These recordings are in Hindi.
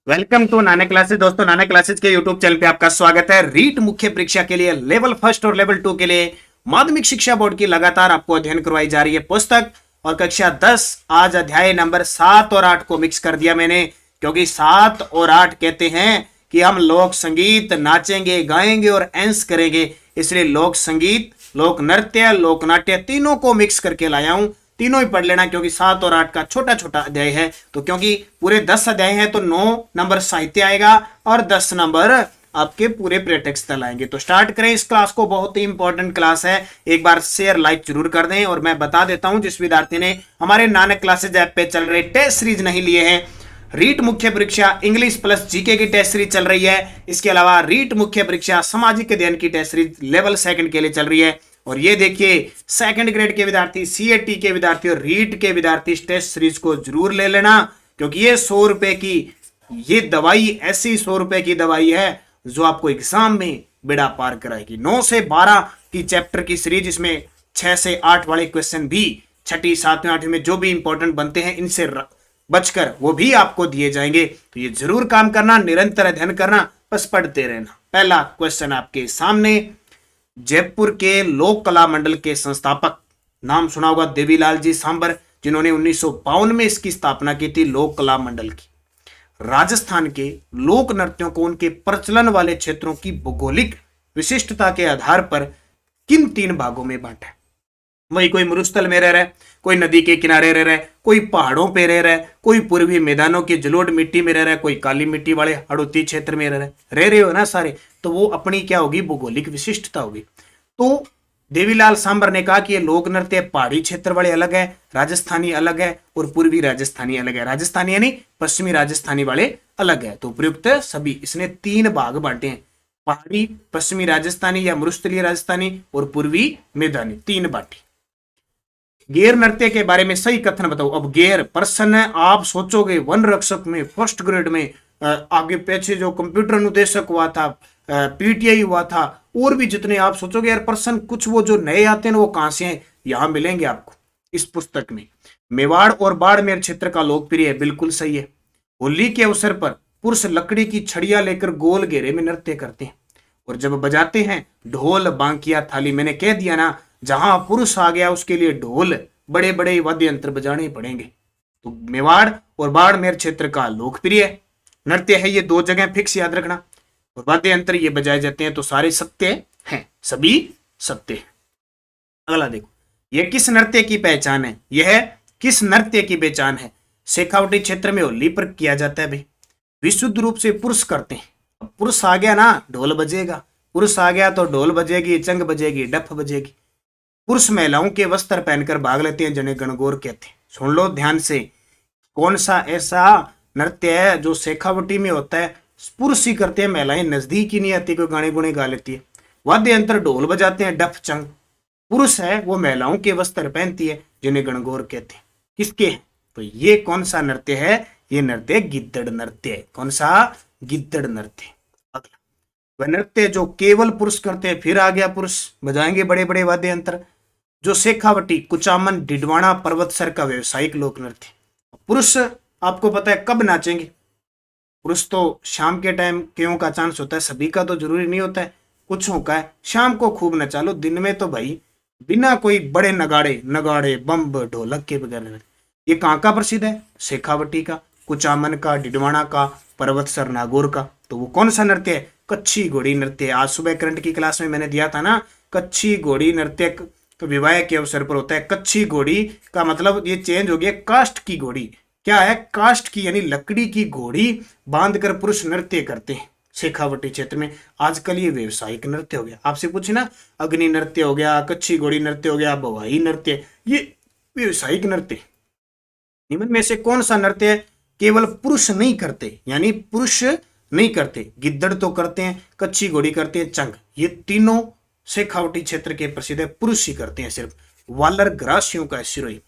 Welcome to Nana classes. दोस्तों, नाना क्लासेस के यूट्यूब चैनल पे आपका स्वागत है। रीट मुख्य परीक्षा के लिए लेवल फर्स्ट और लेवल 2 के लिए माध्यमिक शिक्षा बोर्ड की लगातार आपको अध्ययन करवाई जा रही है पुस्तक। और कक्षा 10 आज अध्याय नंबर 7 और 8 को मिक्स कर दिया मैंने, क्योंकि 7 और 8 कहते हैं कि हम लोक संगीत नाचेंगे, गाएंगे और एंस करेंगे। इसलिए लोक संगीत, लोक नृत्य, लोक नाट्य तीनों को मिक्स करके लाया हूं। तीनों ही पढ़ लेना, क्योंकि 7 और 8 का छोटा छोटा अध्याय है। तो क्योंकि पूरे 10 अध्याय हैं तो 9 नंबर साहित्य आएगा और 10 नंबर आपके पूरे प्रेटेक्स्ट आएंगे। तो स्टार्ट करें इस क्लास को। बहुत ही इंपॉर्टेंट क्लास है। एक बार शेयर लाइक जरूर कर दें। और मैं बता देता हूं, जिस विद्यार्थी ने हमारे नानक क्लासेज ऐप पे चल रहे टेस्ट सीरीज नहीं लिए हैं, रीट मुख्य परीक्षा इंग्लिश प्लस जीके की टेस्ट सीरीज चल रही है। इसके अलावा रीट मुख्य परीक्षा सामाजिक अध्ययन की टेस्ट सीरीज लेवल सेकंड के लिए चल रही है। और ये देखिए, सेकंड ग्रेड के विद्यार्थी, सीएटी के विद्यार्थी और रीट के विद्यार्थी इस टेस्ट सीरीज को जरूर ले लेना, क्योंकि ये 100 रुपए की ये दवाई, ऐसी 100 रुपए की दवाई है जो आपको एग्जाम में बेड़ा पार कराएगी। 9 से 12 की चैप्टर की सीरीज, इसमें 6 से 8 वाले क्वेश्चन भी छठी, सातवीं, आठवीं में जो भी इंपॉर्टेंट बनते हैं इनसे बचकर वो भी आपको दिए जाएंगे। तो ये जरूर काम करना, निरंतर अध्ययन करना, बस पढ़ते रहना। पहला क्वेश्चन आपके सामने, जयपुर के लोक कला मंडल के संस्थापक, नाम सुना होगा देवीलाल जी सांबर, जिन्होंने 1952 में इसकी स्थापना की थी, लोक कला मंडल की। राजस्थान के लोक नृत्यों को उनके प्रचलन वाले क्षेत्रों की भौगोलिक विशिष्टता के आधार पर किन 3 भागों में बांटा है? वही कोई मरुस्थल में रह रहा है, कोई नदी के किनारे रह रहा है, कोई पहाड़ों पे रह रहा है, कोई पूर्वी मैदानों की जलोढ़ मिट्टी में रह रहा है, कोई काली मिट्टी वाले हड़ौती क्षेत्र में रह रहे हो ना सारे, तो वो अपनी क्या होगी, भौगोलिक विशिष्टता होगी। तो देवीलाल सांबर ने कहा कि ये लोक नृत्य पहाड़ी क्षेत्र वाले अलग है, राजस्थानी अलग है और पूर्वी राजस्थानी अलग है। राजस्थानी यानी पश्चिमी राजस्थानी वाले अलग है। तो उपयुक्त सभी, इसने 3 भाग बांटे हैं, पहाड़ी, पश्चिमी राजस्थानी या मरुस्थलीय राजस्थानी और पूर्वी मैदानी, 3 बांटे। गेर नृत्य के बारे में सही कथन बताओ। अब गेर प्रश्न है, आप सोचोगे वन रक्षक में, फर्स्ट ग्रेड में, आगे पीछे जो कंप्यूटर अनुदेशक हुआ था, पीटीआई हुआ था, और भी जितने आप सोचोगे यार प्रश्न कुछ वो जो नए आते हैं वो कहां से हैं, यहां मिलेंगे आपको इस पुस्तक में। मेवाड़ और बाड़मेर क्षेत्र का लोकप्रिय है, बिल्कुल सही है। होली के अवसर पर पुरुष लकड़ी की छड़ियां लेकर गोल घेरे में नृत्य करते हैं और जब बजाते हैं ढोल, बांकिया, थाली। मैंने कह दिया ना, जहां पुरुष आ गया उसके लिए ढोल, बड़े बड़े वाद्य यंत्र बजाने पड़ेंगे। तो मेवाड़ और बाड़मेर क्षेत्र का लोकप्रिय नृत्य है ये, 2 जगह फिक्स याद रखना। और वाद्य यंत्र ये बजाए जाते हैं, तो सारे सत्य हैं, सभी सत्य हैं। अगला देखो, यह किस नृत्य की पहचान है? यह किस नृत्य की पहचान है? शेखावटी क्षेत्र में होली पर किया जाता है भाई, विशुद्ध रूप से पुरुष करते हैं। अब पुरुष आ गया ना, ढोल बजेगा, पुरुष आ गया तो ढोल बजेगी, चंग बजेगी, डफ बजेगी। पुरुष महिलाओं के वस्त्र पहनकर भाग लेते हैं, जिन्हें गणगौर कहते हैं। सुन लो ध्यान से, कौन सा ऐसा नृत्य है जो शेखावटी में होता है, पुरुष ही करते हैं, महिलाएं नजदीक ही नहीं आती, कोई गाने गुणे गा लेती है। वाद्य यंत्र ढोल बजाते हैं, डफ, चंग। पुरुष है वो महिलाओं के वस्त्र पहनती है, जिन्हें गणगौर कहते हैं। किसके हैं? तो ये कौन सा नृत्य है? ये नृत्य गिद्दड़ नृत्य है। कौन सा? गिद्दड़ नृत्य। अगला, वह नृत्य जो केवल पुरुष करते हैं, फिर आ गया पुरुष बजाएंगे बड़े बड़े वाद्य यंत्र, जो शेखावटी, कुचामन, डिडवाना, पर्वतसर का व्यवसायिक लोक नृत्य। पुरुष आपको पता है कब नाचेंगे? पुरुष तो शाम के टाइम क्यों का चांस होता है, सभी का तो जरूरी नहीं होता है, कुछ का है। शाम को खूब नचा लो, दिन में तो भाई बिना कोई बड़े नगाड़े बम ढोलक के बगैर। ये कहाँ का प्रसिद्ध है? शेखावटी का, कुचामन का, डिडवाना का, पर्वतसर, नागौर का। तो वो कौन सा नृत्य है? कच्छी घोड़ी नृत्य। आज सुबह करंट की क्लास में मैंने दिया था ना, कच्छी घोड़ी नृत्य तो विवाह के अवसर पर होता है। कच्छी घोड़ी का मतलब ये चेंज हो गया, काष्ठ की घोड़ी। क्या है? काष्ठ की यानी लकड़ी की घोड़ी बांधकर पुरुष नृत्य करते हैं शेखावटी क्षेत्र में। आजकल ये व्यवसायिक नृत्य हो गया। आपसे पूछे ना, अग्नि नृत्य हो गया, कच्छी घोड़ी नृत्य हो गया, भवाई नृत्य, ये व्यवसायिक नृत्य। निम्न में से कौन सा नृत्य केवल पुरुष नहीं करते, यानी पुरुष नहीं करते? गिद्दड़ तो करते हैं, कच्छी घोड़ी करते हैं, चंग, ये तीनों शेखावटी क्षेत्र के प्रसिद्ध है, पुरुष ही करते हैं सिर्फ। वालर ग्रासियों का सिरोही,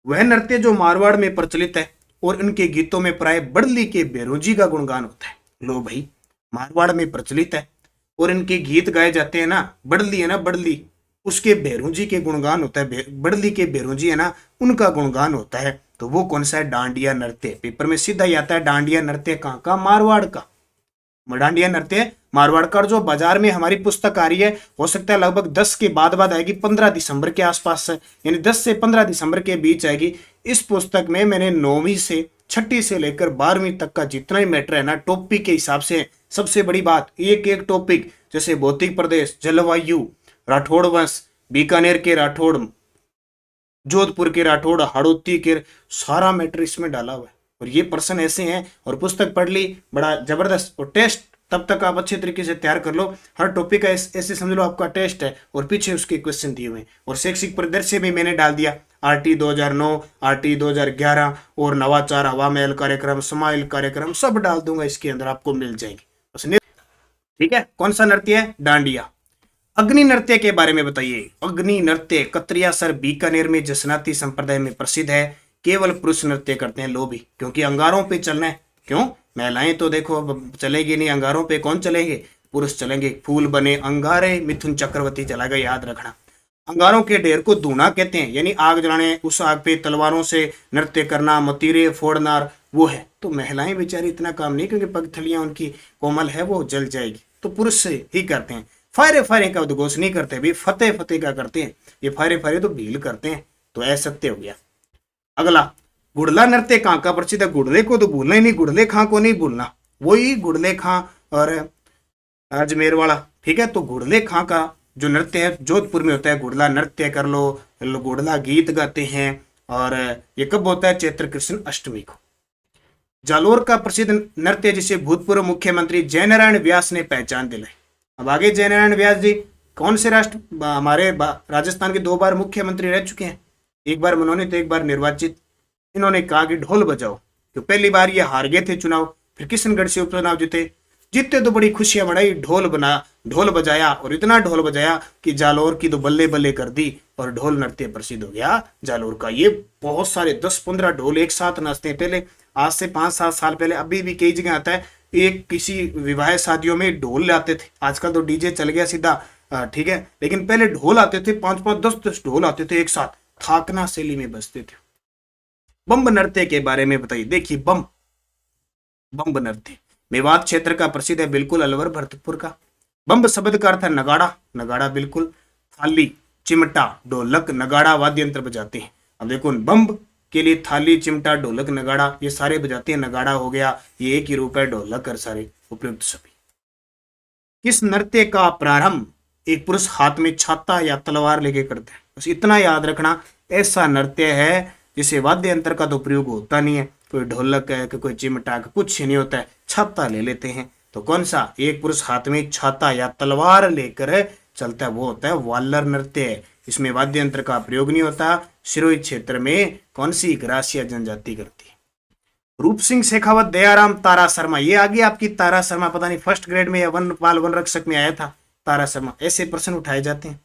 वह नृत्य जो मारवाड़ में प्रचलित है और उनके गीतों में प्राय बड़ली के बेरोजी का गुणगान होता है। लो भाई, मारवाड़ में प्रचलित है और इनके गीत गाए जाते हैं ना, बड़ली है ना, बड़ली, उसके भेरुजी के गुणगान होता है, बड़ली के भेरुजी है ना, उनका गुणगान होता है। तो वो कौन सा है? डांडिया नृत्य। पेपर में सीधा ही आता है डांडिया नृत्य कहाँ का? मारवाड़ का। डांडिया नृत्य मारवाड़ का। और जो बाजार में हमारी पुस्तक आ रही है, हो सकता है लगभग 10 के बाद आएगी, 15 दिसंबर के आसपास से, यानी 10 से 15 दिसंबर के बीच आएगी। इस पुस्तक में मैंने 9वीं से 6ठी से लेकर 12वीं तक का जितना ही मैटर है ना, टॉपिक के हिसाब से सबसे बड़ी बात, एक एक टॉपिक, जैसे भौतिक प्रदेश, जलवायु, राठौड़ वंश, बीकानेर के राठौड़, जोधपुर के राठौड़, हाड़ौती के, सारा मैटर इसमें डाला हुआ है। और ये प्रश्न ऐसे हैं, और पुस्तक पढ़ ली, बड़ा जबरदस्त। और टेस्ट तब तक आप अच्छे तरीके से तैयार कर लो। हर टॉपिक का ऐसे समझ लो आपका टेस्ट है, और पीछे उसके क्वेश्चन दिए हुए हैं। और शैक्षिक परिदृश्य भी मैंने डाल दिया, आरटी 2009, आरटी 2011, और नवाचार, हवा महल कार्यक्रम, समाइल कार्यक्रम, सब डाल दूंगा इसके अंदर, आपको मिल जाएंगे। ठीक है। कौन सा नृत्य है? डांडिया। अग्नि नृत्य के बारे में बताइए। अग्नि नृत्य कत्रियासर बीकानेर में जसनाती संप्रदाय में प्रसिद्ध है। केवल पुरुष नृत्य करते हैं, लोभी, क्योंकि अंगारों पे चलना है। क्यों? महिलाएं तो देखो अब चलेगी नहीं, अंगारों पे कौन चलेंगे? पुरुष चलेंगे। फूल बने अंगारे, मिथुन चक्रवर्ती चलाएगा, याद रखना। अंगारों के ढेर को धूना कहते हैं, यानी आग जलाने, उस आग पे तलवारों से नृत्य करना, मतीरे फोड़ना, वो है। तो महिलाएं बेचारी इतना काम नहीं, क्योंकि पगथलियां उनकी कोमल है, वो जल जाएगी। तो पुरुष से ही करते हैं। फायरे फायरे का उद्घोष नहीं करते भी, फतेह फतेह का करते हैं। ये फायरे फायरे तो भील करते हैं। तो असत्य हो गया। अगला, गुड़ला नृत्य कहाँ का प्रसिद्ध है? गुड़ले को तो भूलना ही नहीं, गुड़ले खां को नहीं भूलना, वही गुड़ले खां और अजमेर वाला। ठीक है। तो गुड़ले खां का जो नृत्य है जोधपुर में होता है, गुड़ला नृत्य कर लो, गुड़ला गीत गाते हैं। और ये कब होता है? चैत्र कृष्ण अष्टमी को। जालोर का प्रसिद्ध नृत्य जिसे भूतपूर्व मुख्यमंत्री जयनारायण व्यास ने पहचान दिलाई। अब आगे, जयनारायण व्यास जी कौन से हमारे राजस्थान के 2 बार मुख्यमंत्री रह चुके हैं, एक बार मनोनीत, एक बार निर्वाचित। इन्होंने कहा कि ढोल बजाओ। तो पहली बार ये हार गए थे चुनाव, फिर किशनगढ़ से उपचुनाव जीते तो बड़ी खुशियां मनाई, ढोल बजाया, और इतना ढोल बजाया कि जालोर की तो बल्ले बल्ले कर दी, और ढोल नृत्य प्रसिद्ध हो गया जालोर का। ये बहुत सारे 10-15 ढोल एक साथ नाचते हैं। पहले, आज से 5-7 साल पहले, अभी भी कई जगह आता है, एक किसी विवाह शादियों में ढोल लाते थे। आजकल तो डीजे चल गया सीधा, ठीक है, लेकिन पहले ढोल आते थे, 5-5, 10-10 ढोल आते थे एक साथ, थाकना शैली में बजते थे। बम्ब नृत्य के बारे में बताइए। देखिए, बम्ब नृत्य मेवात क्षेत्र का प्रसिद्ध है, बिल्कुल, अलवर भरतपुर का। बम्ब शब्द का अर्थ है नगाड़ा, नगाड़ा बिल्कुल। थाली, चिमटा, ढोलक, नगाड़ा वाद्य यंत्र बजाते हैं। अब देखो, बम्ब के लिए थाली, चिमटा, ढोलक, नगाड़ा, ये सारे बजाते हैं। नगाड़ा हो गया, ये एक ही रूप है, ढोलक और सारे उपयुक्त सभी। किस नृत्य का प्रारंभ एक पुरुष हाथ में छाता या तलवार लेके करते हैं? बस इतना याद रखना, ऐसा नृत्य है जिसे वाद्य यंत्र का तो प्रयोग होता नहीं है, कोई ढोलक है, कोई चिमटा, कुछ नहीं होता है, छाता ले लेते हैं। तो कौन सा? एक पुरुष हाथ में छाता या तलवार लेकर चलता है, वो होता है वालर नृत्य। इसमें वाद्य यंत्र का प्रयोग नहीं होता। सिरोही क्षेत्र में कौन सी ग्रासिया जनजाति करती है? रूप सिंह शेखावत, दयाराम, तारा शर्मा, ये आ गई आपकी तारा शर्मा, पता नहीं फर्स्ट ग्रेड में या वन बाल वन रक्षक में आया था तारा शर्मा। ऐसे प्रश्न उठाए जाते हैं।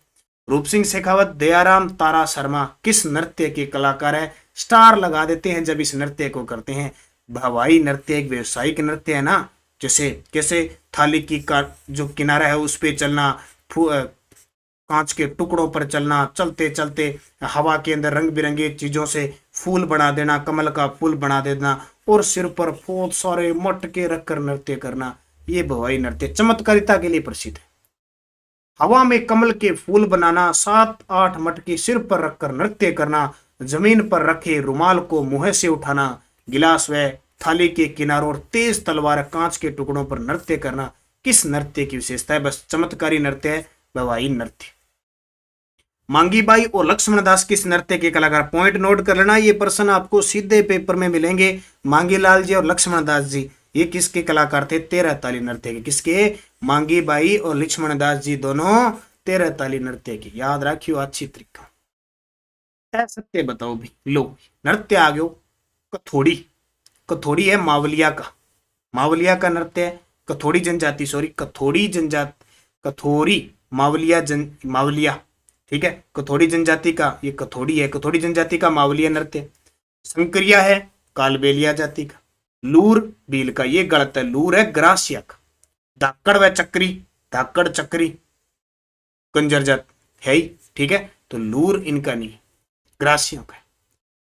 रूप सिंह शेखावत, दयाराम, तारा शर्मा किस नृत्य के कलाकार है? स्टार लगा देते हैं जब इस नृत्य को करते हैं। हवाई नृत्य एक व्यावसायिक नृत्य है ना, जैसे कैसे थाली की का जो किनारा है उस पे चलना, कांच के टुकड़ों पर चलना, चलते चलते हवा के अंदर रंग बिरंगे चीजों से फूल बना देना, कमल का फूल बना देना, और सिर पर बहुत सारे मटके रखकर नृत्य करना, ये भवाई नृत्य चमत्कारिता के लिए प्रसिद्ध है। हवा में कमल के फूल बनाना, 7-8 मटके सिर पर रखकर नृत्य करना, जमीन पर रखे रुमाल को मुंह से उठाना, गिलास व थाली के किनारों और तेज तलवार कांच के टुकड़ों पर नृत्य करना, किस नृत्य की विशेषता है? बस चमत्कारी नृत्य है, भवाई नृत्य। मांगीबाई और लक्ष्मण दास किस नृत्य के कलाकार? पॉइंट नोट कर लेना, ये प्रश्न आपको सीधे पेपर में मिलेंगे। मांगीलाल जी और लक्ष्मण दास जी ये किसके कलाकार थे? 13 ताली नृत्य के। किसके? मांगीबाई और लक्ष्मण दास जी दोनों 13 ताली नृत्य की। याद रखियो अच्छी तरीका। सत्य बताओ भी। लो, नृत्य आ गयो कथोड़ी। कथोड़ी है मावलिया का, मावलिया का नृत्य है। कथोड़ी जनजाति, सॉरी, कथोड़ी जनजाति, कथोरी मावलिया, ठीक है, कथोड़ी जनजाति का ये कथोड़ी है, कथोड़ी जनजाति का मावलिया नृत्य। संकरिया है कालबेलिया जाति का। लूर भील का, ये गलत है, लूर है ग्रासिया का। धाकड़ व चक्री, धाकड़ चक्री कंजर जात है ही, ठीक है, तो लूर इनका नहीं है, ग्रासियों का है।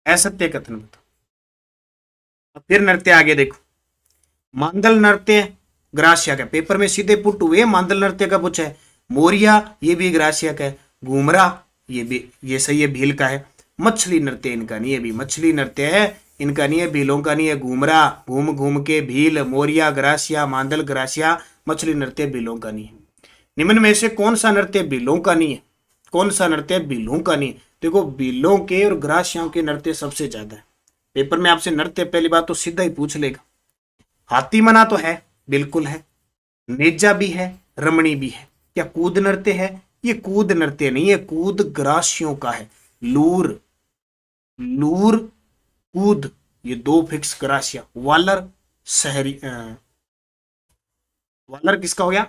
असत्य कथन बताओ। फिर नृत्य आगे देखो, मांदल नृत्य ग्रासिया का, पेपर में सीधे पुट हुए मांदल नृत्य का पूछा है। मोरिया ये भी ग्रासिया का है। घूमरा ये भी, ये सही है, भील का है। मछली नृत्य इनका नहीं है, भी मछली नृत्य है इनका नहीं है, भीलों का नहीं है। घूमरा घूम घूम के भील, मोरिया ग्रासिया, मांदल ग्रासिया, मछली नृत्य भीलों का नहीं है। निम्न में से कौन सा नृत्य भीलों का नहीं है? कौन सा नृत्य भीलों का नहीं है? देखो भीलों के और ग्रासियाओं के नृत्य सबसे ज्यादा है। पेपर में आपसे नृत्य पहली बात तो सीधा ही पूछ लेगा। हाथी मना तो है, बिल्कुल है। नेजा भी है, रमणी भी है। क्या कूद नृत्य है? ये कूद नृत्य नहीं है, कूद ग्रासियों का है। लूर, लूर, कूद, ये दो फिक्स ग्रासिया। वालर शहरी, वालर किसका हो गया?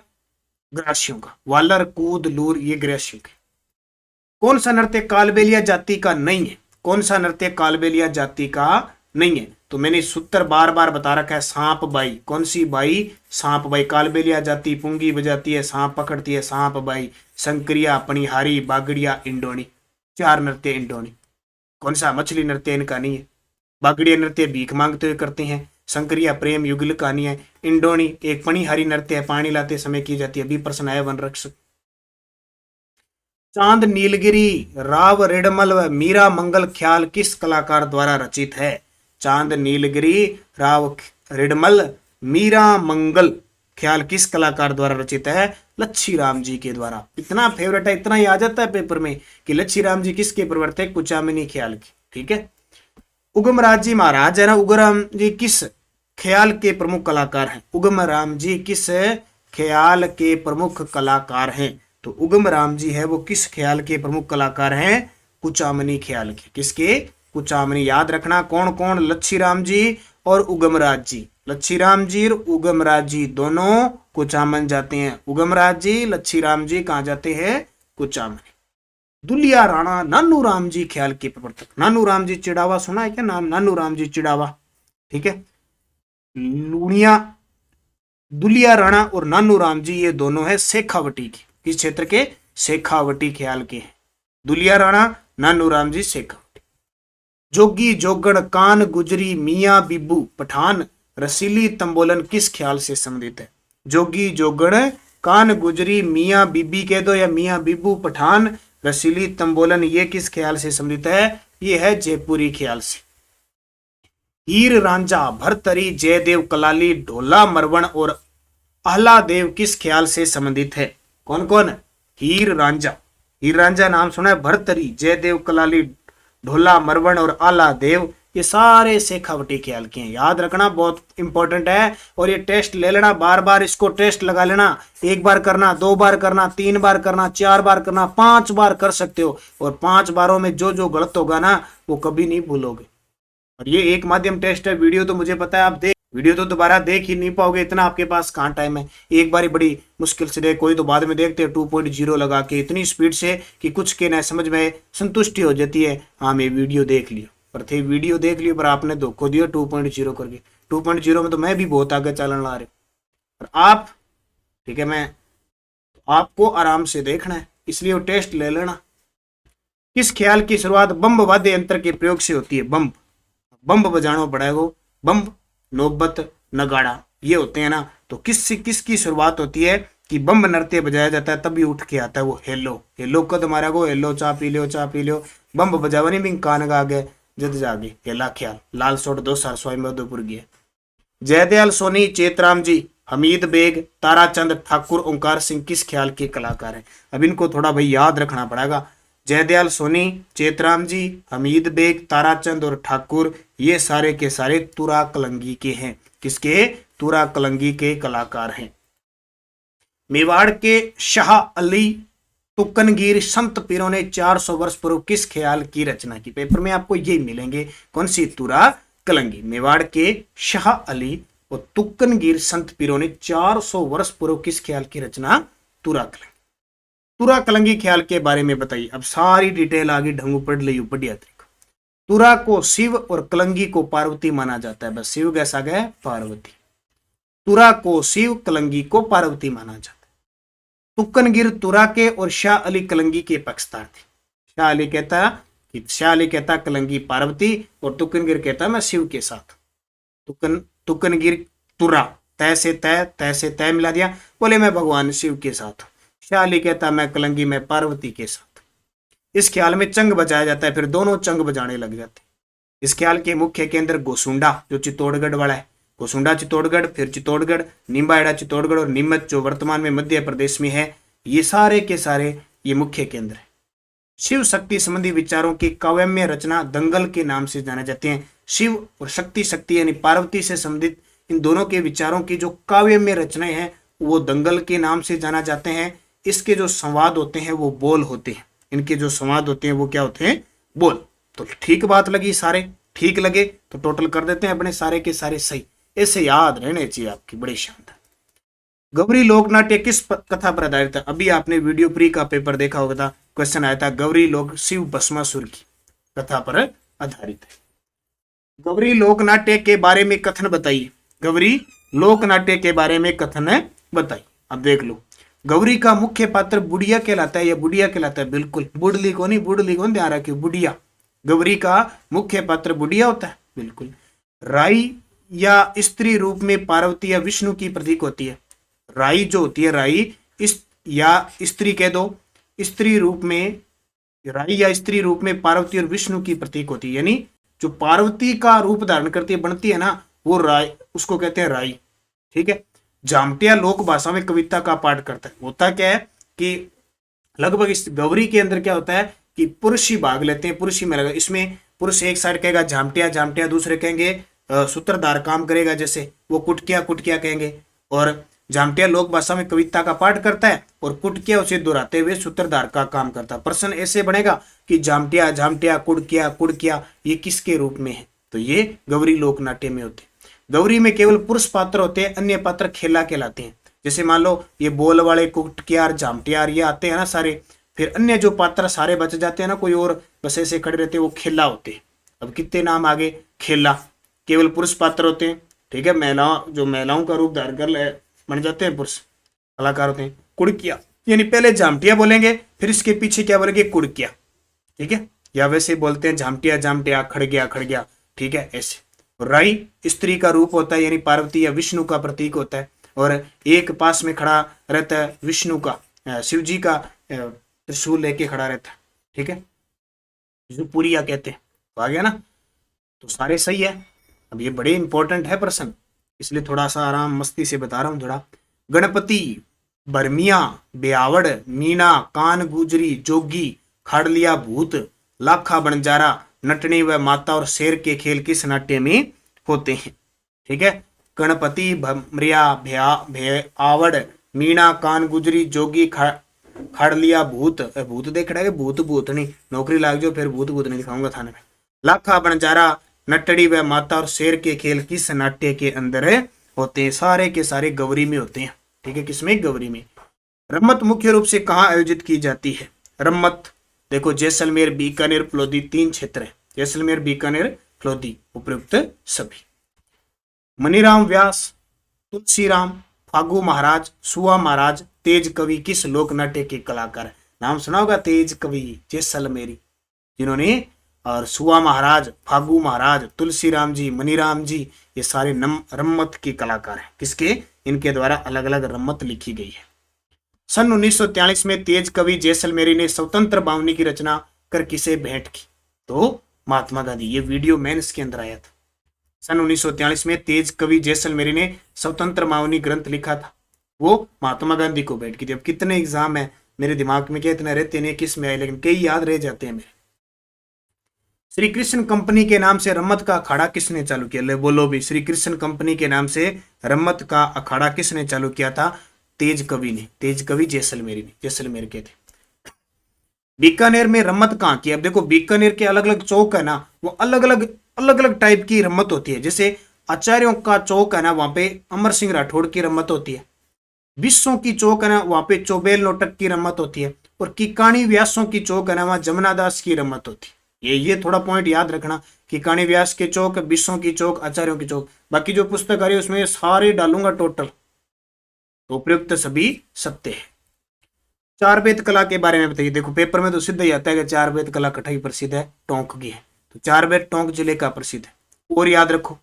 ग्रासियों का। वालर, कूद, लूर ये ग्रासियों के। कौन सा नृत्य कालबेलिया जाति का नहीं है? कौन सा नृत्य कालबेलिया जाति का नहीं है? तो मैंने सूत्र बार बार बता रखा है, सांप बाई। कौन सी बाई? सांप बाई। कालबेलिया जाति पुंगी बजाती है, सांप पकड़ती है, सांप बाई। संक्रिया, पनिहारी, बागड़िया, इंडोनी, चार नृत्य इंडोनी। कौन सा? मछली नृत्य इनका नहीं है। बागड़िया नृत्य भीख मांगते हुए करते हैं। संक्रिया प्रेम युगल कहानी है। इंडोनी एक पनिहारी नृत्य है, पानी लाते समय की जाती है। बी प्रश्न है वन रक्षक। चांद नीलगिरी, राव रिडमल व मीरा मंगल ख्याल किस कलाकार द्वारा रचित है? चांद नीलगिरी, राव रिडमल, मीरा मंगल ख्याल किस कलाकार द्वारा रचित है? लच्छी राम जी के द्वारा। इतना फेवरेट है, इतना ही आ जाता है पेपर में कि लच्छी राम जी किसके प्रवर्तक? कुचामनी ख्याल की। ठीक है। उगमराज जी महाराज है ना, उगमराम जी किस ख्याल के प्रमुख कलाकार हैं? उगमराम जी किस ख्याल के प्रमुख कलाकार हैं? तो उगमराम जी है वो किस ख्याल के प्रमुख कलाकार हैं? कुचामनी ख्याल के। किसके? कुचामनी। याद रखना कौन कौन? लच्छी राम जी और उगमराज जी। लच्छी राम जी और उगमराज जी दोनों कुचामन जाते हैं। उगमराज जी, लच्छी राम जी कहाँ जाते हैं? कुचामनी। दुलिया राणा नानू राम जी ख्याल के प्रवर्तक। नानू राम जी चिड़ावा सुना है क्या नाम? नानू राम जी चिड़ावा। ठीक है। लूणिया, दुलिया राणा और नानू राम जी ये दोनों है शेखावटी के। किस क्षेत्र के? शेखावटी ख्याल के हैं। दुलिया राणा, नानू राम जी शेखावटी। जोगी जोगण, कान गुजरी, मियां बीबू पठान, रसीली तंबोलन किस ख्याल से संबंधित है? जोगी जोगण, कान गुजरी, मियां बीबी कह दो या मियां बीबू पठान, रसीली तंबोलन ये किस ख्याल से संबंधित है? ये है जयपुरी ख्याल से। हीर रांझा, भरतरी, जयदेव कलाली, ढोला मरवण और आह्लादेव किस ख्याल से संबंधित है? कौन कौन? हीर रांझा। हीर रांझा नाम सुना है। भरतरी, जयदेव कलाली, ढोला मरवण और आह्लादेव ये सारे शेखावटी ख्याल के हैं। याद रखना, बहुत इंपॉर्टेंट है। और ये टेस्ट ले लेना, बार बार इसको टेस्ट लगा लेना। एक बार करना, दो बार करना, तीन बार करना, चार बार करना, 5 बार कर सकते हो। और 5 बारों में जो जो गलत होगा ना वो कभी नहीं भूलोगे। और ये एक माध्यम टेस्ट है। वीडियो तो मुझे पता है आप वीडियो तो दोबारा देख ही नहीं पाओगे, इतना आपके पास कहाँ टाइम है। एक बार बड़ी मुश्किल से देख, कोई तो बाद में देखते हैं 2.0 लगा के इतनी स्पीड से कि कुछ के ना समझ में संतुष्टि हो जाती है। हाँ मैं वीडियो देख लियो, पर थे वीडियो देख लियो पर आपने धोखो दिया 2.0 करके। 2.0 में तो मैं भी बहुत आगे चलन ला रहे और आप, ठीक है, मैं आपको आराम से देखना है इसलिए वो टेस्ट ले लेना। किस ख्याल की शुरुआत बम्ब वाद्य यंत्र के प्रयोग से होती है? बम्ब, बम्ब बजाना पड़ेगा। बम्ब, नौबत, नगाड़ा ये होते हैं ना। तो किसकी शुरुआत होती है कि बम्ब नृत्य बजाया जाता है तभी उठ के आता है वो हेलो। हेलो कद मारा गो, हेलो चा पी लो, चा पी लो। बम्ब बजावनी भी कान गा गए जद जागे हेला ख्याल। लाल सोट 2 सरसोई मधुपुर गए। जयदयाल सोनी, चेतराम जी, हमीद बेग, ताराचंद ठाकुर, ओंकार सिंह किस ख्याल के कलाकार हैं? अब इनको थोड़ा भाई याद रखना पड़ेगा। जयदयाल सोनी, चेतराम जी, हमीद बेग, ताराचंद और ठाकुर ये सारे के सारे तुरा कलंगी के हैं। किसके? तुरा कलंगी के कलाकार हैं। मेवाड़ के शाह अली तुक्कनगीर संत पीरों ने 400 वर्ष पूर्व किस ख्याल की रचना की? पेपर में आपको ये मिलेंगे। कौन सी? तुरा कलंगी। मेवाड़ के शाह अली और तुक्कनगीर संत पीरों ने 400 वर्ष पूर्व किस ख्याल की रचना? तुरा कलंगी। तुरा कलंगी ख्याल के बारे में बताइए। अब सारी डिटेल आगे ढंगू पढ़ ली बढ़िया तरीका। तुरा को शिव और कलंगी को पार्वती माना जाता है। बस शिव कैसा गया? पार्वती। तुरा को शिव, कलंगी को पार्वती माना जाता है। तुक्कनगिर तुरा के और शाह अली कलंगी के पक्षधर थे। शाह अली कहता कलंगी पार्वती और तुक्कनगिर कहता मैं शिव के साथ। तुक्कनगिर तुरा तय से तय मिला दिया, बोले मैं भगवान शिव के साथ। शाह अली कहता मैं कलंगी में पार्वती के साथ। इस ख्याल में चंग बजाया जाता है, फिर दोनों चंग बजाने लग जाते हैं। इस ख्याल के मुख्य केंद्र गोसुंडा जो चित्तौड़गढ़ वाला है, गोसुंडा चित्तौड़गढ़, फिर चित्तौड़गढ़, निम्बाहेड़ा चित्तौड़गढ़ और नीमच जो वर्तमान में मध्य प्रदेश में है, ये सारे के सारे ये मुख्य केंद्र है। शिव शक्ति संबंधी विचारों की काव्यमय रचना दंगल के नाम से जाने जाते हैं। शिव और शक्ति यानी पार्वती से संबंधित इन दोनों के विचारों की जो काव्यमय रचनाएं हैं वो दंगल के नाम से जाना जाते हैं। इसके जो संवाद होते हैं वो बोल होते हैं, इनके जो संवाद होते हैं वो क्या होते हैं, बोल। तो ठीक बात लगी, सारे ठीक लगे तो टोटल कर देते हैं अपने सारे के सारे सही। ऐसे याद रहने चाहिए आपकी, बड़े शानदार। गौरी लोकनाट्य किस कथा पर आधारित है? अभी आपने वीडियो प्री का पेपर देखा होगा था, क्वेश्चन आया था गौरी लोक शिव भस्मासुर की कथा पर आधारित है। गौरी लोकनाट्य के बारे में कथन बताइए। गौरी लोकनाट्य के बारे में कथन बताइए। अब देख लो, गौरी का मुख्य पात्र बुढ़िया कहलाता है या बुढ़िया कहलाता है? बिल्कुल, बुढ़ली को नहीं, बुढ़ली को ध्यान रखिए, बुढ़िया। गौरी का मुख्य पात्र बुढ़िया होता है, बिल्कुल। राई या स्त्री रूप में पार्वती या विष्णु की प्रतीक होती है। राई जो होती है, राई या स्त्री कह दो, स्त्री रूप में, राई या स्त्री रूप में पार्वती और विष्णु की प्रतीक होती है, यानी जो पार्वती का रूप धारण करती है, बनती है ना, वो राई, उसको कहते हैं राई। ठीक है। जामटिया लोक भाषा में कविता का पाठ करता है। होता क्या है कि लगभग इस गौरी के अंदर क्या होता है कि पुरुष ही भाग लेते हैं, पुरुष ही में लगा। इसमें पुरुष एक साइड कहेगा झामटिया झामटिया, दूसरे कहेंगे सूत्रधार काम करेगा, जैसे वो कुटकिया कुटकिया कहेंगे। और झामटिया लोक भाषा में कविता का पाठ करता है और कुटकिया उसे दोहराते हुए सूत्रधार का काम करता है। प्रश्न ऐसे बनेगा कि झामटिया झामटिया कुड़किया कुड़किया ये किसके रूप में है? तो ये गौरी लोकनाट्य में होते हैं। गौरी में केवल पुरुष पात्र होते हैं, अन्य पात्र खेला कहलाते हैं। जैसे मान लो ये बोल वाले कुटकियार झामटियार ये आते हैं ना सारे, फिर अन्य जो पात्र सारे बच जाते हैं ना, कोई और बस ऐसे खड़े रहते हैं, वो खेला होते हैं। अब कितने नाम आगे, खेला केवल पुरुष पात्र होते हैं। ठीक है। महिलाओं का रूप धारण कर बन जाते हैं, पुरुष कलाकार होते हैं। कुड़किया यानी पहले झामटिया बोलेंगे, फिर इसके पीछे क्या बोलेंगे, कुड़किया। ठीक है। या वैसे बोलते हैं झामटिया झामटिया, खड़ गया। ठीक है, ऐसे। राई स्त्री का रूप होता है, यानी पार्वती या विष्णु का प्रतीक होता है। और एक पास में खड़ा रहता है विष्णु का, शिव जी का त्रिशूल लेके खड़ा रहता है। ठीक है, जिसे पुरिया कहते हैं। तो आ गया ना, तो सारे सही है। अब ये बड़े इंपॉर्टेंट है प्रश्न, इसलिए थोड़ा सा आराम मस्ती से बता रहा हूँ थोड़ा। गणपति, बरमिया, ब्यावड़, मीना, कान गुजरी, जोगी, खाड़लिया, भूत, लाखा, बंजारा, नटनी व माता और शेर के खेल किस नाट्य में होते हैं? ठीक है। गणपति, भमरिया, भ्यावड़, मीना, कान गुजरी, जोगी, खाड़लिया, भूत देख रहे, भूत नहीं, नौकरी लाग जाओ फिर भूत नहीं दिखाऊंगा थाने में। लाखा, बंजारा, नटड़ी व माता और शेर के खेल किस नाट्य के अंदर होते हैं? सारे के सारे गौरी में होते हैं। ठीक है, किसमें? गौरी में। रम्मत मुख्य रूप से कहाँ आयोजित की जाती है? रम्मत देखो, जैसलमेर, बीकानेर, फलोदी, 3 क्षेत्र है। जैसलमेर, बीकानेर, फलोदी, उपयुक्त सभी। मनीराम व्यास, तुलसीराम, फागू महाराज, सुआ महाराज, तेज कवि किस लोक नाट्य के कलाकार है? नाम सुना होगा, तेज कवि जैसलमेरी, जिन्होंने, और सुआ महाराज, फागू महाराज, तुलसीराम जी, मनीराम जी, ये सारे रम्मत के कलाकार हैं। किसके? इनके द्वारा अलग अलग रम्मत लिखी गई है। सन 1943 में तेज कवि जैसलमेरी ने स्वतंत्र बावनी की रचना कर किसे भेंट की? तो महात्मा गांधी। ये वीडियो मेंस के अंदर आया था। सन 1943 में तेज कवि जैसलमेरी ने स्वतंत्र बावनी ग्रंथ लिखा था, वो महात्मा गांधी को भेंट की थी। अब कितने एग्जाम है मेरे दिमाग में, क्या इतने रहते नहीं किस में आए, लेकिन कई याद रह जाते हैं मेरे। श्री कृष्ण कंपनी के नाम से रम्मत का अखाड़ा किसने चालू किया? ले बोलो भी, श्री कृष्ण कंपनी के नाम से रम्मत का अखाड़ा किसने चालू किया था? तेज कवि ने, तेज कवि जैसलमेरी ने, जैसलमेर के थे। बीकानेर में रम्मत कहाँ की? अब देखो, बीकानेर के अलग अलग चौक है ना, वो अलग अलग टाइप की रम्मत होती है। जैसे आचार्यों का चौक है ना, वहां पे अमर सिंह राठौड़ की रम्मत होती है। विश्वों की चौक है ना, वहां पे चौबेल नोटक की रम्मत होती है। और किकाणी व्यासों की चौक है ना, वहां जमुना दास की रम्मत होती है। ये थोड़ा पॉइंट याद रखना, किकाणी व्यास के चौक, विश्वों की चौक, आचार्यों की चौक। बाकी जो पुस्तक आ रही है उसमें सारे डालूंगा टोटल, तो उपयुक्त सभी सत्य है। चार वेद कला के बारे में बताइए। देखो पेपर में तो सिद्ध ही आता है कि चार वेद कला कठई प्रसिद्ध है, टोंक की है, तो चार वेद टोंक जिले का प्रसिद्ध है। और याद रखो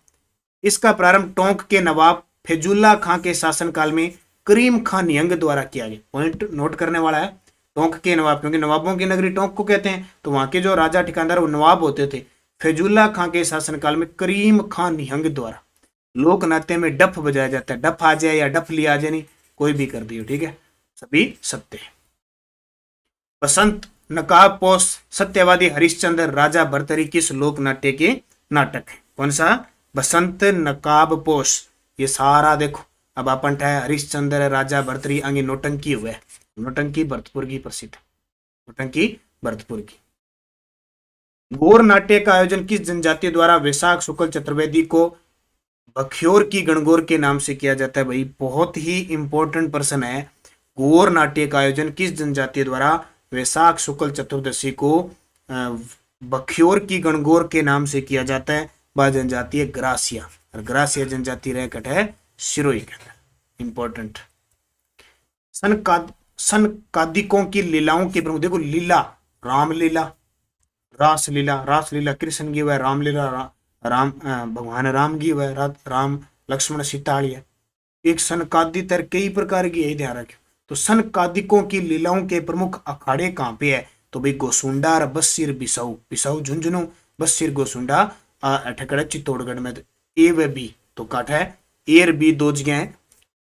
इसका प्रारंभ टोंक के नवाब फैजुल्ला खां के शासनकाल में करीम खान निहंग द्वारा किया गया। पॉइंट नोट करने वाला है, टोंक के नवाब, क्योंकि नवाबों की नगरी टोंक को कहते हैं, तो वहां के जो राजा ठिकानदार वो नवाब होते थे। फैजुल्ला खां के शासनकाल में करीम खान निहंग द्वारा। लोक नाट्य में डफ बजाया जाता है, डफ आ जाए या डफ लिया आ जाए, नहीं कोई भी कर दियो, ठीक है, सभी सत्य है। बसंत नकाबपोश सत्यवादी हरिश्चंद्र राजा भर्तरी किस लोक नाट्य के नाटक है? कौन सा? बसंत नकाबपोश। ये सारा देखो अब अपन है हरिश्चंद्र राजा भर्तरी आगे नौटंकी हुए, नौटंकी भरतपुर की प्रसिद्ध, नौटंकी भरतपुर की। गौर नाट्य का आयोजन किस जनजाति द्वारा वैशाख शुक्ल चतुर्वेदी को बख्योर की गणगौर के नाम से किया जाता है? भाई बहुत ही इंपॉर्टेंट प्रश्न है। गौर नाट्य का आयोजन किस जनजाति द्वारा वैशाख शुक्ल चतुर्दशी को बख्योर की गणगौर के नाम से किया जाता है? वह जनजाति है ग्रासिया, और ग्रासिया जनजाति रह कट है सिरोही के अंदर। इंपॉर्टेंट। सनकादिकों की लीलाओं के प्रमुख, देखो लीला, रामलीला, रासलीला, रासलीला कृष्ण की वह, रामलीला राम भगवान राम की वह, राम लक्ष्मण सीता है। एक सनकादिक तर कई प्रकार की, यही ध्यान रखियो। तो सनकादिकों की लीलाओं के प्रमुख अखाड़े कहाँ पे है? तो भाई गोसुंडा, बस्सिर, बिसाऊ, बिसाऊ झुंझुनू, बस्सिर गोसुंडा अठकड़ा चित्तौड़गढ़ में। ए व बी तो काट है, ए और बी दो जगह है।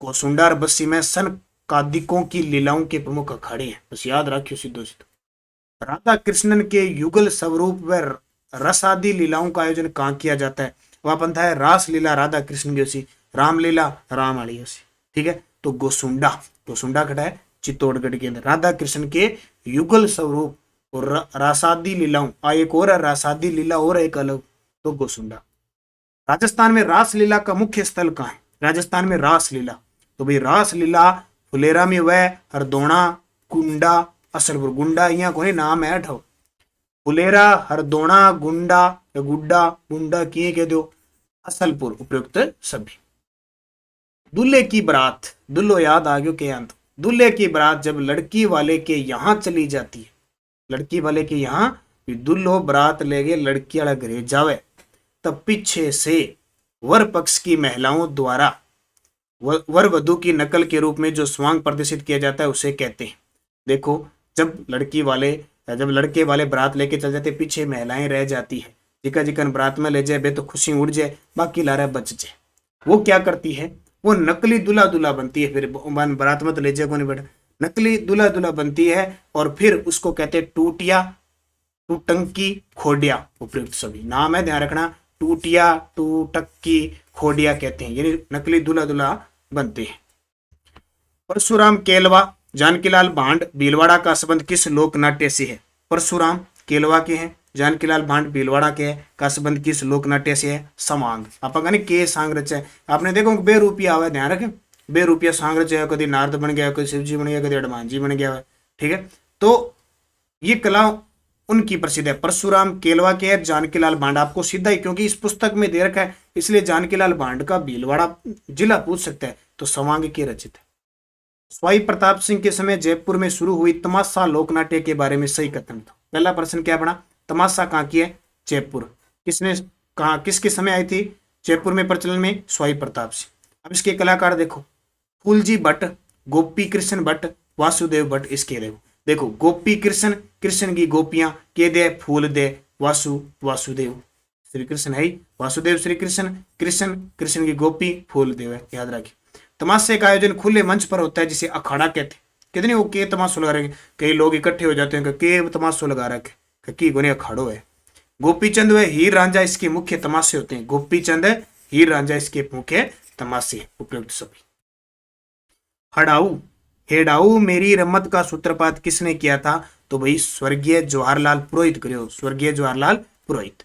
गोसुंडा और बस्सी में सनकादिकों की लीलाओं के प्रमुख अखाड़े हैं, बस याद रखियो सीधो सीधो। राधा कृष्णन के युगल स्वरूप व रसादी लीलाओं का आयोजन कहाँ किया जाता है? वह पंथा है रास लीला राधा कृष्ण की उसी, रामलीला राम वाली उसी, ठीक है। तो गोसुंडा, गोसुंडा खड़ा है चित्तौड़गढ़ के अंदर। राधा कृष्ण के युगल स्वरूप और रासादी लीलाओं, एक और है रासादी लीला और एक अलग, तो गोसुंडा। राजस्थान में रासलीला का मुख्य स्थल कहाँ है? राजस्थान में रासलीला, तो भाई रासलीला फुलेरा में वह, हरदोना, कुंडा, असलपुर। गुंडा यहाँ कोई नाम है ठो, फुलेरा, हरदोना, गुंडा या गुड्डा, गुंडा किए कह दो, असलपुर उपयुक्त सभी। दूल्हे की बारात, दुल्हो याद आ गयो के अंत। दूल्हे की बारात जब लड़की वाले के यहाँ चली जाती है, लड़की वाले के यहाँ दुल्हो बारात ले गए लड़की वाला घरे जावे, तब पीछे से वर पक्ष की महिलाओं द्वारा वर वधु की नकल के रूप में जो स्वांग प्रदर्शित किया जाता है उसे कहते हैं। देखो जब लड़के वाले बारात लेके चल जाते, पीछे महिलाएं रह जाती है, जिका जिकन बारात में ले जाए बे तो खुशी उड़ जाए, बाकी लारा बच जाए। वो क्या करती है? वो नकली दूल्हा दूल्हा बनती है, फिर बारात में तो ले जाए को नहीं बेटा, नकली दूल्हा दूल्हा बनती है, और फिर उसको कहते हैं टूटिया, टूटंकी, खोडिया उपयुक्त सभी। नाम है ध्यान रखना, टूटिया, टूटक्की, खोडिया कहते हैं, यानी नकली दूल्हा दूल्हा बनते हैं। परशुराम केलवा जानकीलाल भांड भीलवाड़ा का संबंध किस लोक नाट्य से है? परशुराम केलवा के हैं, जानकीलाल भांड भीलवाड़ा के हैं, का संबंध किस लोक नाट्य से है? समांग। आप कहने के सांग रचा है, आपने देखो बेरूपिया हुआ, ध्यान रखें बेरूपिया सांग रचा, कभी नारद बन गया, कभी शिवजी बन गया, कभी हनुमान जी बन गया, ठीक है। तो ये कला उनकी प्रसिद्ध है। परशुराम केलवा के है, जानकीलाल भांड आपको सीधा ही, क्योंकि इस पुस्तक में दे रखा है इसलिए जानकीलाल भांड का भीलवाड़ा जिला पूछ सकता है, तो सवांग की रचित है। स्वाई प्रताप सिंह के समय जयपुर में शुरू हुई तमाशा लोकनाट्य के बारे में सही कथन था। पहला प्रश्न क्या बना? तमाशा कहाँ की है? जयपुर। किसने कहा, किसके समय आई थी जयपुर में प्रचलन में? स्वाई प्रताप सिंह। अब इसके कलाकार देखो, फूलजी भट्ट, गोपी कृष्ण भट्ट, वासुदेव भट्ट। इसके देखो गोपी कृष्ण, कृष्ण की गोपियां, के दे फूल दे, वासुदेव श्री कृष्ण है, वासुदेव श्री कृष्ण, कृष्ण कृष्ण की गोपी, फूल देव है, याद रखिए। तमाशे का आयोजन खुले मंच पर होता है जिसे अखाड़ा कहते हैं। कितने वो के तमाशो लगा रखे, कई लोग इकट्ठे हो जाते हैं के तमाशो लगा रखे, की गुने अखाड़ो है। गोपीचंद व हीर रांझा इसके मुख्य तमाशे होते हैं। गोपीचंद हीर रांझा इसके मुख्य तमाशे उपयुक्त सभी। हड़ाऊ हेडाऊ मेरी रमत का सूत्रपात किसने किया था? तो भाई स्वर्गीय जवाहरलाल पुरोहित करो, स्वर्गीय जवाहरलाल पुरोहित।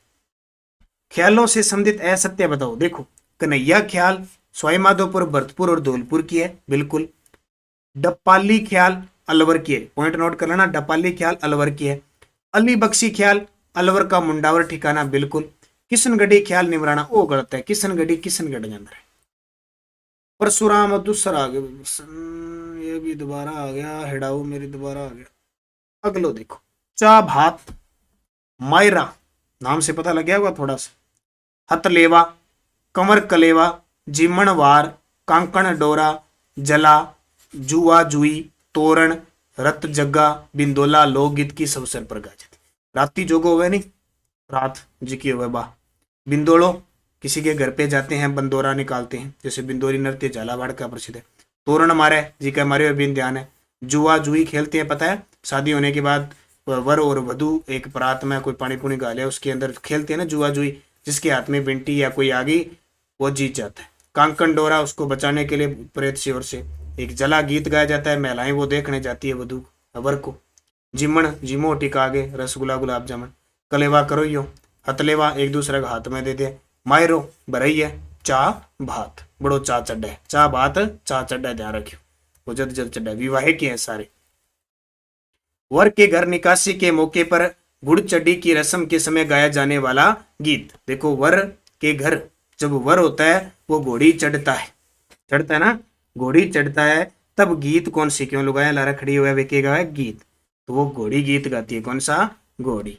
ख्यालों से संबंधित असत्य बताओ। देखो कन्हैया ख्याल सवाईमाधोपुर, भरतपुर और धौलपुर की है, बिल्कुल। डपाली ख्याल अलवर की है, पॉइंट नोट कर लेना, डपाली ख्याल अलवर की है। अली बख्शी ख्याल अलवर का मुंडावर ठिकाना, बिल्कुल। किशनगढ़ी ख्याल निमराना, वो गलत है, किशनगढ़ी किशनगढ़ के अंदर है। परशुराम दूसरा आ गया, ये भी दोबारा आ गया, हेडाऊ मेरी दोबारा आ गया। अगलो देखो, चा भात, मायरा, नाम से पता लग गया होगा थोड़ा सा। हथलेवा, कंवर कलेवा, जिमणवार, कांकण डोरा, जला, जुआ जुई, तोरण, रत जग्गा, बिंदोला लोकगीत की अवसर पर गाई जाती। राती जोगो हुए नहीं, रात जी की हुए बा। बिंदोड़ो, किसी के घर पे जाते हैं बंदोरा निकालते हैं, जैसे बिंदोरी नृत्य झालावाड़ का प्रसिद्ध है। तोरण मारे जी का मारे हुए बिन ध्यान है। जुआ जुई खेलते हैं, पता है शादी होने के बाद वर और वधु एक परात में कोई पानी पुनी गा लिया, उसके अंदर खेलते हैं ना जुआ जुई, जिसके हाथ में बिंटी या कोई आ गई वो जीत जाता है। कांकन डोरा, उसको बचाने के लिए प्रेत से ओर से एक जला गीत गाया जाता है, महिलाएं वो देखने जाती है वधु वर को। जिमण जिमो टिका आगे, रसगुल्ला गुलाब जामुन। कलेवा करो यो, हथलेवा एक दूसरे का हाथ में दे दे। मायरो बरई है, चा भात, बड़ो चा चढ़ा है, चा भात चा चढ़ा, ध्यान रखियो वो जद जद चढ़ा। विवाह के हैं सारे। वर के घर निकासी के मौके पर गुड़ चड्डी की रस्म के समय गाया जाने वाला गीत। देखो वर के घर जब वर होता है वो घोड़ी चढ़ता है, चढ़ता है ना, घोड़ी चढ़ता है, तब गीत कौन सी क्यों लगाया, लारा खड़ी हुआ वेकेगा है गीत, तो वो घोड़ी गीत गाती है। कौन सा, घोड़ी।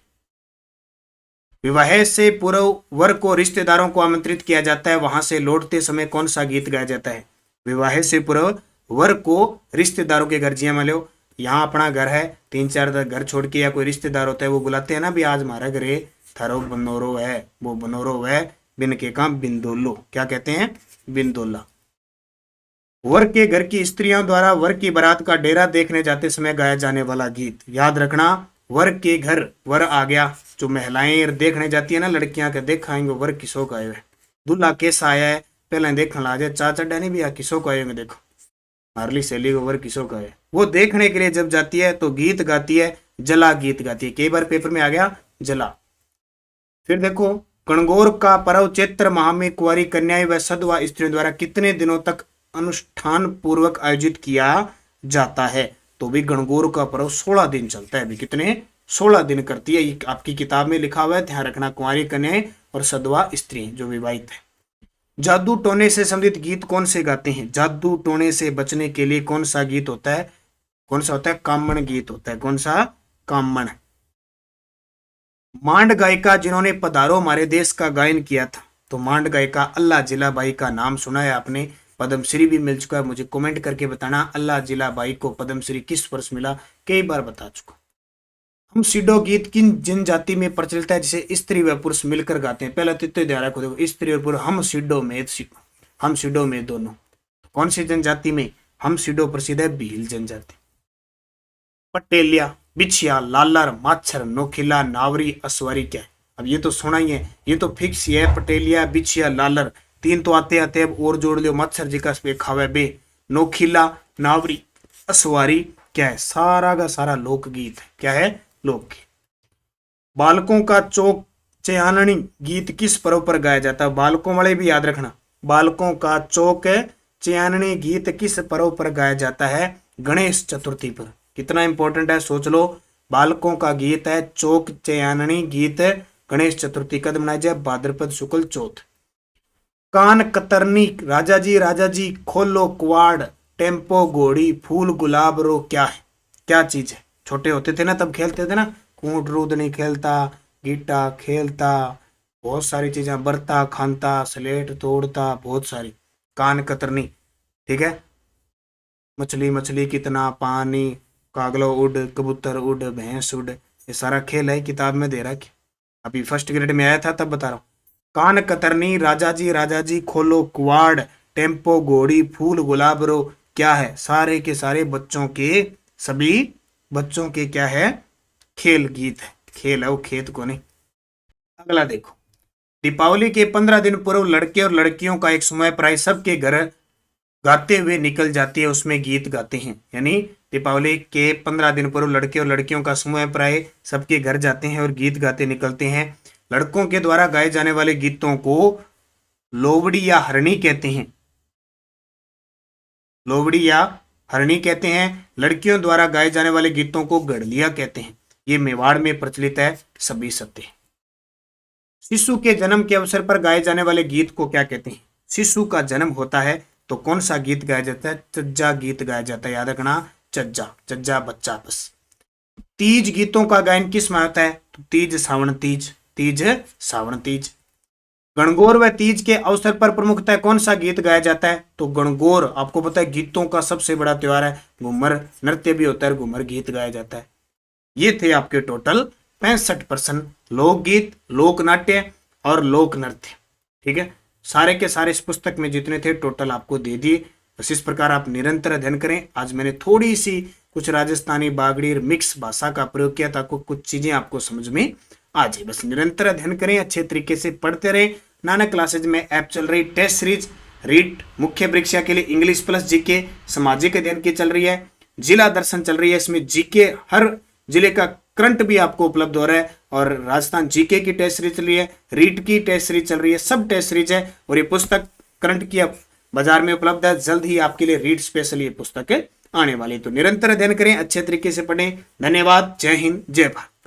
विवाह से पूर्व वर को रिश्तेदारों को आमंत्रित किया जाता है, वहां से लौटते समय कौन सा गीत गाया जाता है। विवाह से पूर्व वर को रिश्तेदारों के घर, जिया मान लो यहाँ अपना घर है, 3-4 घर छोड़ के या कोई रिश्तेदार होता है वो बुलाते हैं ना, भी आज हमारा घरे थारो बनोरो है, वो बनोरो है, बिन के काम बिंदोलो, क्या कहते हैं, बिंदोला। वर के घर की स्त्रियों द्वारा वर की बारात का डेरा देखने जाते समय गाया जाने वाला गीत। याद रखना, वर के घर वर आ गया, जो महिलाएं देखने जाती है ना लड़कियां के, देखाएंगे वर किसो का आयो है, दूल्हा कैसा आया है, पहले देखने ला जाए, चा चड्डा नहीं भी आ किसो का आएंगे, देखो मारली सहेली को वर किसो का है। वो देखने के लिए जब जाती है तो गीत गाती है, जला गीत गाती है। कई बार पेपर में आ गया जला। फिर देखो, गणगौर का पर्व चैत्र माह में कुंवारी कन्याएं व सधवा स्त्रियों द्वारा कितने दिनों तक अनुष्ठान पूर्वक आयोजित किया जाता है। तो भी गणगौर का पर्व 16 दिन चलता है। अभी कितने, 16 दिन करती है। ये आपकी किताब में लिखा हुआ है, ध्यान रखना, कुंवारी कन्याएं और सधवा स्त्री जो विवाहित है। जादू टोने से संबंधित गीत कौन से गाते हैं। जादू टोने से बचने के लिए कौन सा गीत होता है, कौन सा होता है, कामण गीत होता है। कौन सा, कामण। मांड गायिका जिन्होंने पधारो हमारे देश का गायन किया था, तो मांड गायिका अल्लाह जिलाबाई का नाम सुना है आपने, पद्मश्री भी मिल चुका है। मुझे कमेंट करके बताना अल्लाह जिलाबाई को पद्मश्री किस वर्ष मिला, कई बार बता चुका। हम सिडो गीत किन जनजाति में प्रचलित है, जिसे स्त्री व पुरुष मिलकर गाते हैं। पहले तो ध्यान रखो, देखो स्त्री और पुरुष, हम सिडो में दोनों। कौन सी जनजाति में, हम सिडो प्रसिद्ध है, भील जनजाति। पटेलिया, बिछिया, लालर, माछर, नोखिला, नावरी, असवारी क्या है। अब ये तो सुना ही है, ये तो फिक्स ही है, पटेलिया, बिछिया, लालर, तीन तो आते आते अब और जोड़ लियो, मच्छर जी का खावे बे, नोखिला, नावरी, असवारी क्या है, सारा का सारा लोकगीत है। क्या है, लोकगीत। बालकों का चौक चयाननी गीत किस पर्व पर गाया जाता है। बालकों वाले भी याद रखना, बालकों का चौक चयाननी गीत किस पर्व पर गाया जाता है, गणेश चतुर्थी पर। कितना इंपॉर्टेंट है, सोच लो। बालकों का गीत है चौक चयाननी गीत, गणेश चतुर्थी कद मनाया जाए, भाद्रपद शुक्ल चौथ। कान कतरनी, राजा जी खोलो कुआड़, टेम्पो घोड़ी, फूल गुलाब रो क्या है, क्या चीज है। छोटे होते थे ना तब खेलते थे ना, कूट रूद नहीं खेलता, गीटा खेलता, बहुत सारी चीजें, बरता खानता, स्लेट तोड़ता, बहुत सारी। कान कतरनी, ठीक है। मछली मछली कितना पानी, कागलो उड़, कबूतर उड़, भैंस उड़, ये सारा खेल है, किताब में दे रहा है। अभी फर्स्ट ग्रेड में आया था तब बता रहा हूँ। कान कतरनी, राजा जी खोलो कुआड़, टेम्पो घोड़ी, फूल गुलाब रो क्या है, सारे के सारे बच्चों के, सभी बच्चों के क्या है, खेल गीत है। खेल है वो, खेत को नहीं। अगला देखो, दीपावली के 15 दिन पूर्व लड़के और लड़कियों का एक समय प्राय सबके घर गाते हुए निकल जाती है, उसमें गीत गाते हैं। यानी दीपावली के 15 दिन पूर्व लड़के और लड़कियों का समूह प्राय सबके घर जाते हैं और गीत गाते निकलते हैं। लड़कों के द्वारा गाए जाने वाले गीतों को लोवड़ी या हरणी कहते हैं, लोवड़ी या हरणी कहते हैं। लड़कियों द्वारा गाए जाने वाले गीतों को गढ़लिया कहते हैं। ये मेवाड़ में प्रचलित है, सभी सत्य। शिशु के जन्म के अवसर पर गाए जाने वाले गीत को क्या कहते हैं। शिशु का जन्म होता है तो कौन सा गीत गाया जाता है? चज्जा गीत गाया जाता है, याद रखना, चज्जा, चज्जा बच्चा बस। तीज गीतों का गायन किस में होता है? तो तीज सावन तीज, तीज सावन तीज। गणगौर व तीज के अवसर पर प्रमुखतः कौन सा गीत गाया जाता है? तो गणगौर, आपको पता है गीतों का सबसे बड़ा त्योहार है, घूमर नृत्य भी होता है, घूमर गीत गाया जाता है। ये थे आपके टोटल 65% लोकगीत, लोक नाट्य और लोक नृत्य। ठीक है, सारे के सारे इस पुस्तक में जितने थे टोटल आपको दे दिए। बस इस प्रकार आप निरंतर अध्ययन करें। आज मैंने थोड़ी सी कुछ राजस्थानी बागड़ी और मिक्स भाषा का प्रयोग किया ताकि कुछ चीजें आपको समझ में आ जाए। बस निरंतर अध्ययन करें, अच्छे तरीके से पढ़ते रहे। नानक क्लासेज में ऐप चल रही टेस्ट सीरीज रीट मुख्य परीक्षा के लिए इंग्लिश प्लस जीके, सामाजिक अध्ययन की चल रही है, जिला दर्शन चल रही है, इसमें जीके हर जिले का करंट भी आपको उपलब्ध हो रहा है, और राजस्थान जीके की टेस्ट सीरीज चल रही है, रीट की टेस्ट सीरीज चल रही है, सब टेस्ट सीरीज है। और ये पुस्तक करंट की अब बाजार में उपलब्ध है, जल्द ही आपके लिए रीट स्पेशल ये पुस्तक आने वाली। तो निरंतर अध्ययन करें, अच्छे तरीके से पढ़ें। धन्यवाद, जय हिंद, जय भारत।